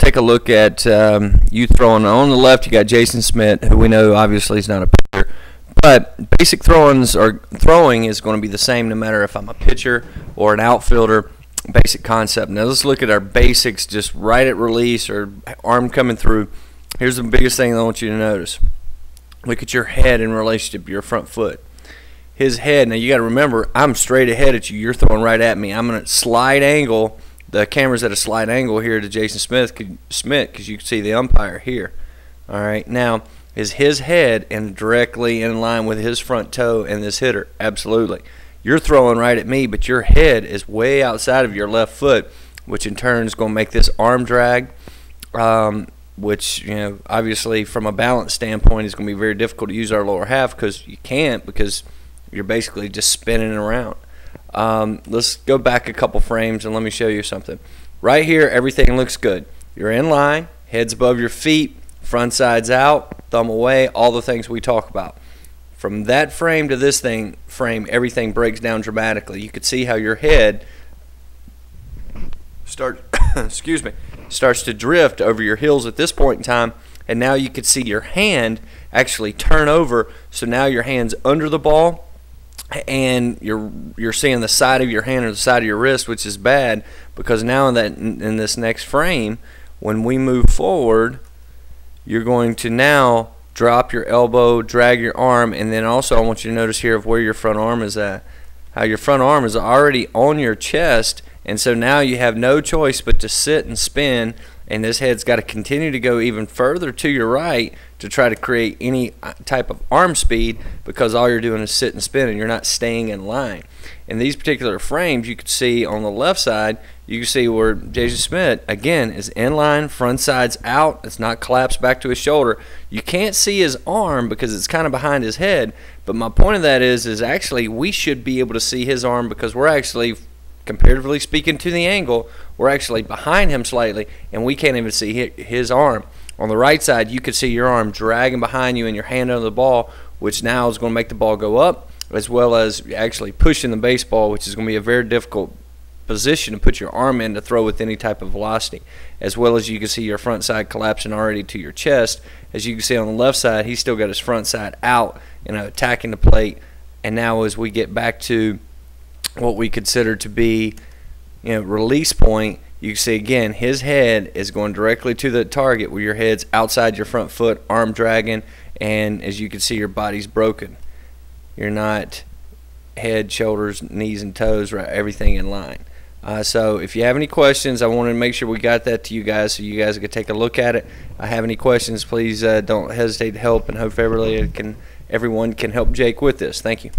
take a look at you throwing. On the left, you got Jason Smith, who we know obviously is not a pitcher. But basic throwing is going to be the same no matter if I'm a pitcher or an outfielder. Basic concept. Now let's look at our basics just right at release or arm coming through. Here's the biggest thing I want you to notice. Look at your head in relationship to your front foot. His head, now you got to remember, I'm straight ahead at you. You're throwing right at me. I'm going to slide angle. The camera's at a slight angle here to Jason Smith because you can see the umpire here. All right, now is his head and directly in line with his front toe and this hitter? Absolutely. You're throwing right at me, but your head is way outside of your left foot, which in turn is going to make this arm drag, which, you know, obviously from a balance standpoint is going to be very difficult to use our lower half because you can't, because you're basically just spinning around. Let's go back a couple frames and let me show you something. Right here, everything looks good. You're in line, head's above your feet, front side's out, thumb away, all the things we talk about. From that frame to this frame, everything breaks down dramatically. You could see how your head starts to drift over your heels at this point in time, and now you could see your hand actually turn over. So now your hand's under the ball, and you're seeing the side of your hand or the side of your wrist, which is bad because now in this next frame, when we move forward, you're going to now drop your elbow, drag your arm, and then also I want you to notice here of where your front arm is at. How your front arm is already on your chest, and so now you have no choice but to sit and spin, and this head's got to continue to go even further to your right to try to create any type of arm speed because all you're doing is sit and spin and you're not staying in line. In these particular frames, you can see on the left side, you can see where Jason Smith, again, is in line, front side's out, it's not collapsed back to his shoulder. You can't see his arm because it's kind of behind his head, but my point of that is actually we should be able to see his arm because we're actually, comparatively speaking to the angle, we're actually behind him slightly, and we can't even see his arm. On the right side, you could see your arm dragging behind you and your hand under the ball, which now is going to make the ball go up, as well as actually pushing the baseball, which is going to be a very difficult position to put your arm in to throw with any type of velocity. As well as you can see your front side collapsing already to your chest. As you can see on the left side, he's still got his front side out, attacking the plate. And now as we get back to what we consider to be, release point, you can see again his head is going directly to the target where your head's outside your front foot, arm dragging, and as you can see your body's broken. You're not head, shoulders, knees, and toes, right? Everything in line. So if you have any questions, I wanted to make sure we got that to you guys so you guys could take a look at it. I have any questions, please don't hesitate to help, and hope everyone can help Jake with this. Thank you.